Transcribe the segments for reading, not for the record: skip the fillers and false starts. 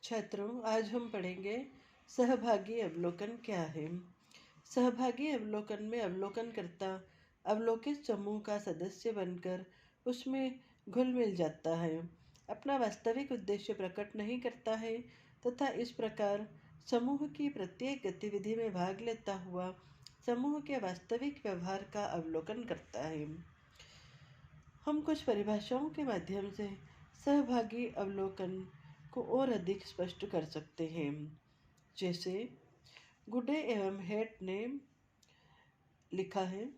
छात्रों, आज हम पढ़ेंगे सहभागी अवलोकन क्या है। सहभागी अवलोकन में अवलोकनकर्ता अवलोकित समूह का सदस्य बनकर उसमें घुल मिल जाता है, अपना वास्तविक उद्देश्य प्रकट नहीं करता है तथा इस प्रकार समूह की प्रत्येक गतिविधि में भाग लेता हुआ समूह के वास्तविक व्यवहार का अवलोकन करता है। हम कुछ परिभाषाओं के माध्यम से सहभागी अवलोकन को और अधिक स्पष्ट कर सकते हैं। जैसे गुडे एवं हेट ने लिखा है,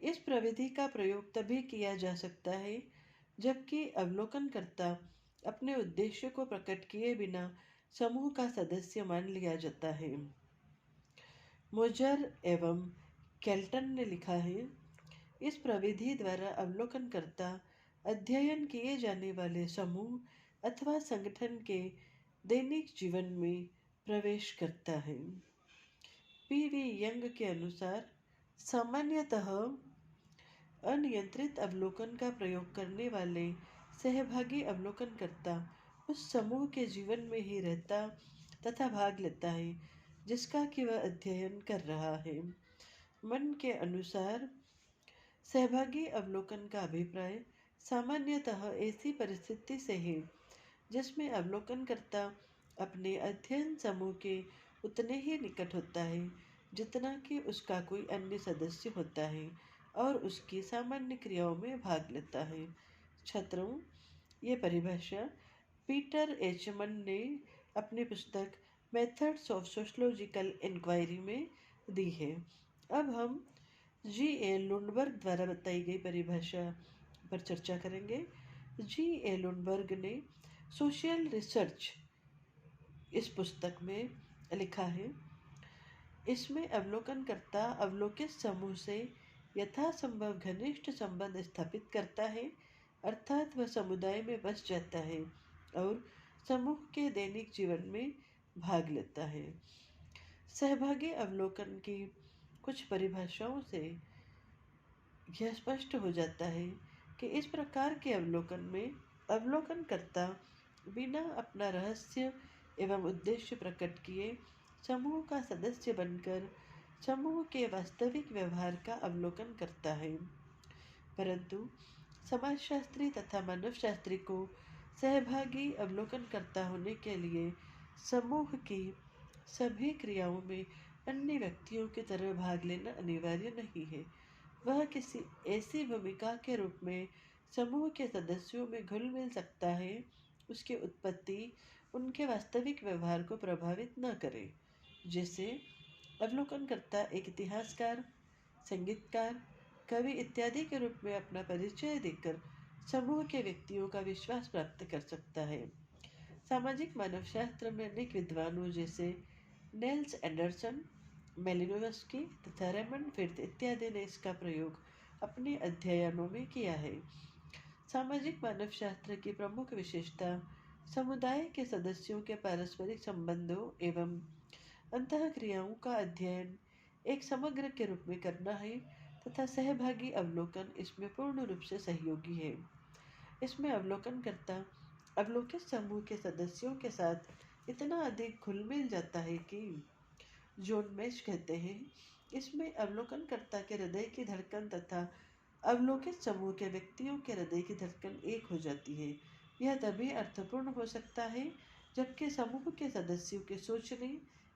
इस प्रविधि का प्रयोग तभी किया जा सकता है जबकि अवलोकनकर्ता अपने उद्देश्य को प्रकट किए बिना समूह का सदस्य मान लिया जाता है। मोजर एवं केल्टन ने लिखा है, इस प्रविधि द्वारा अवलोकनकर्ता अध्ययन किए जाने वाले समूह अथवा संगठन के दैनिक जीवन में प्रवेश करता है। पी.वी. यंग के अनुसार सामान्यतः अनियंत्रित अवलोकन का प्रयोग करने वाले सहभागी अवलोकनकर्ता उस समूह के जीवन में ही रहता तथा भाग लेता है जिसका कि वह अध्ययन कर रहा है। मन के अनुसार सहभागी अवलोकन का अभिप्राय सामान्यतः ऐसी परिस्थिति से है जिसमें अवलोकनकर्ता अपने अध्ययन समूह के उतने ही निकट होता है जितना कि उसका कोई अन्य सदस्य होता है और उसकी सामान्य क्रियाओं में भाग लेता है। छात्रों, ये परिभाषा पीटर एचमन ने अपनी पुस्तक मेथड्स ऑफ सोशोलॉजिकल इंक्वायरी में दी है। अब हम जी.ए. लुंडबर्ग द्वारा बताई गई परिभाषा पर चर्चा करेंगे। जी.ए. लुंडबर्ग ने सोशल रिसर्च इस पुस्तक में लिखा है, इसमें अवलोकनकर्ता अवलोकित समूह से यथासंभव घनिष्ठ संबंध स्थापित करता है, अर्थात वह समुदाय में बस जाता है और समूह के दैनिक जीवन में भाग लेता है। सहभागी अवलोकन की कुछ परिभाषाओं से यह स्पष्ट हो जाता है कि इस प्रकार के अवलोकन में अवलोकनकर्ता बिना अपना रहस्य एवं उद्देश्य प्रकट किए समूह का सदस्य बनकर समूह के वास्तविक व्यवहार का अवलोकन करता है। परंतु समाजशास्त्री तथा मानवशास्त्री को सहभागी अवलोकनकर्ता होने के लिए समूह की सभी क्रियाओं में अन्य व्यक्तियों की तरह भाग लेना अनिवार्य नहीं है। वह किसी ऐसी भूमिका के रूप में समूह के सदस्यों में घुल मिल सकता है उसकी उत्पत्ति उनके वास्तविक व्यवहार को प्रभावित न करे। जैसे अवलोकनकर्ता एक इतिहासकार, संगीतकार, कवि इत्यादि के रूप में अपना परिचय देकर समूह के व्यक्तियों का विश्वास प्राप्त कर सकता है। सामाजिक मानवशास्त्र में अनेक विद्वानों जैसे नेल्स एंडरसन, मेलिनोवस्की तथा रेमंड फिर्थ इत्यादि ने इसका प्रयोग अपने अध्ययनों में किया है। सामाजिक मानवशास्त्र की प्रमुख विशेषता समुदाय के सदस्यों के पारस्परिक संबंधों एवं अंतःक्रियाओं का अध्ययन एक समग्र के रूप में करना है तथा सहभागी अवलोकन इसमें पूर्ण रूप से सहयोगी है। इसमें अवलोकनकर्ता अवलोकित समूह के सदस्यों के साथ इतना अधिक घुल मिल जाता है कि जॉन मैश कहते हैं, इसमें अवलोकनकर्ता के हृदय की धड़कन तथा अवलोकित समूह के व्यक्तियों के हृदय की धड़कन एक हो जाती है। यह तभी अर्थपूर्ण हो सकता है जबकि समूह के सदस्यों के सोचने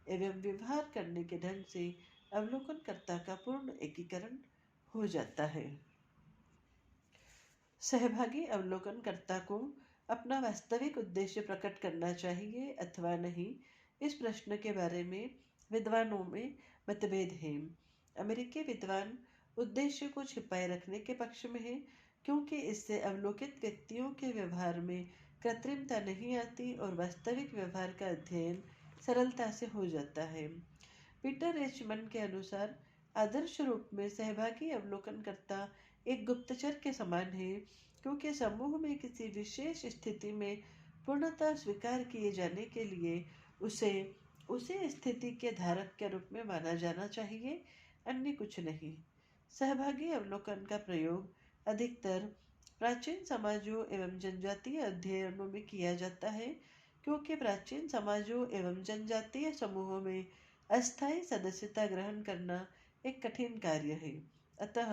एवं व्यवहार करने के ढंग से अवलोकनकर्ता का पूर्ण एकीकरण हो जाता है। सहभागी अवलोकनकर्ता को अपना वास्तविक उद्देश्य प्रकट करना चाहिए अथवा नहीं, इस प्रश्न के बारे में विद्वानों में मतभेद है। अमेरिकी विद्वान उद्देश्य को छिपाए रखने के पक्ष में है क्योंकि इससे अवलोकित व्यक्तियों के व्यवहार में कृत्रिमता नहीं आती और वास्तविक व्यवहार का अध्ययन सरलता से हो जाता है। पीटर एच मन के अनुसार आदर्श रूप में सहभागी अवलोकनकर्ता एक गुप्तचर के समान है क्योंकि समूह में किसी विशेष स्थिति में पूर्णतः स्वीकार किए जाने के लिए उसे उसी स्थिति के धारक के रूप में माना जाना चाहिए, अन्य कुछ नहीं। सहभागी अवलोकन का प्रयोग अधिकतर प्राचीन समाजों एवं जनजातीय अध्ययनों में किया जाता है क्योंकि प्राचीन समाजों एवं जनजातीय समूहों में अस्थायी सदस्यता ग्रहण करना एक कठिन कार्य है। अतः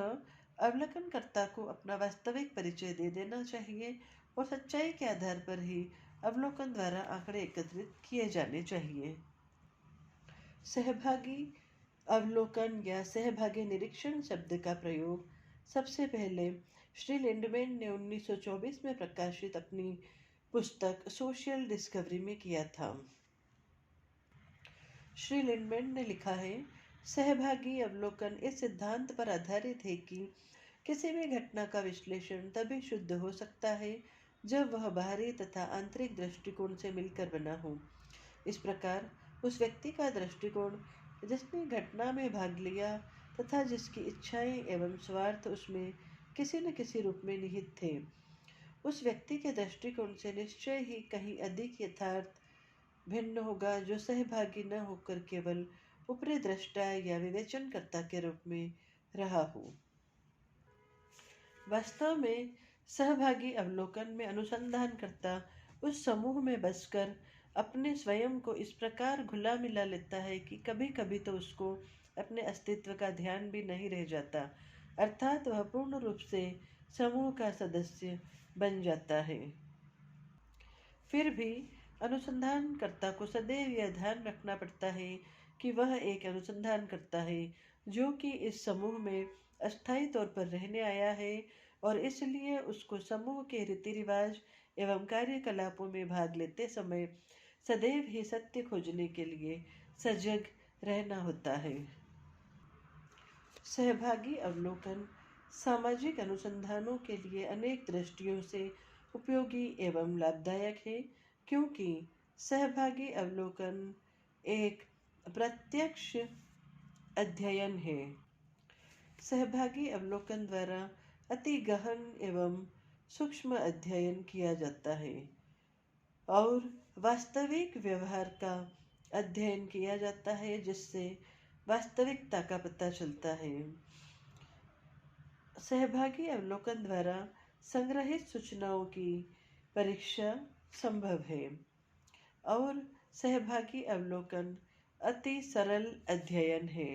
अवलोकनकर्ता को अपना वास्तविक परिचय दे देना चाहिए और सच्चाई के आधार पर ही अवलोकन द्वारा आंकड़े एकत्रित किए जाने चाहिए। सहभागी अवलोकन या सहभागी निरीक्षण शब्द का प्रयोग सबसे पहले श्री लिंडमैन ने 1924 में प्रकाशित अपनी पुस्तक सोशल डिस्कवरी में किया था। श्री लिंडमैन ने लिखा है, सहभागी अवलोकन इस सिद्धांत पर आधारित है कि किसी भी घटना का विश्लेषण तभी शुद्ध हो सकता है जब वह बाहरी तथा आंतरिक दृष्टिकोण से मिलकर बना हो। इस प्रकार उस व्यक्ति का दृष्टिकोण जिसने घटना में भाग लिया तथा जिसकी इच्छाएं एवं स्वार्थ उसमें किसी न किसी रूप में निहित थे, उस व्यक्ति के दृष्टिकोण से निश्चय ही कहीं अधिक यथार्थ भिन्न होगा, जो सहभागी न होकर केवल ऊपरी दृष्टा या विवेचनकर्ता के रूप में रहा हो। वास्तव में सहभागी अवलोकन में अनुसंधानकर्ता उस समूह में बसकर अपने स्वयं को इस प्रकार घुला मिला लेता है कि कभी कभी तो उसको अपने अस्तित्व का ध्यान भी नहीं रह जाता, अर्थात वह पूर्ण रूप से समूह का सदस्य बन जाता है। फिर भी अनुसंधानकर्ता को सदैव यह ध्यान रखना पड़ता है कि वह एक अनुसंधानकर्ता है जो कि इस समूह में अस्थायी तौर पर रहने आया है और इसलिए उसको समूह के रीति रिवाज एवं कार्यकलापों में भाग लेते समय सदैव ही सत्य खोजने के लिए सजग रहना होता है। सहभागी अवलोकन सामाजिक अनुसंधानों के लिए अनेक दृष्टियों से उपयोगी एवं लाभदायक है, क्योंकि सहभागी अवलोकन एक प्रत्यक्ष अध्ययन है। सहभागी अवलोकन द्वारा अति गहन एवं सूक्ष्म अध्ययन किया जाता है और वास्तविक व्यवहार का अध्ययन किया जाता है, जिससे वास्तविकता का पता चलता है। सहभागी अवलोकन द्वारा संग्रहित सूचनाओं की परीक्षा संभव है और सहभागी अवलोकन अति सरल अध्ययन है।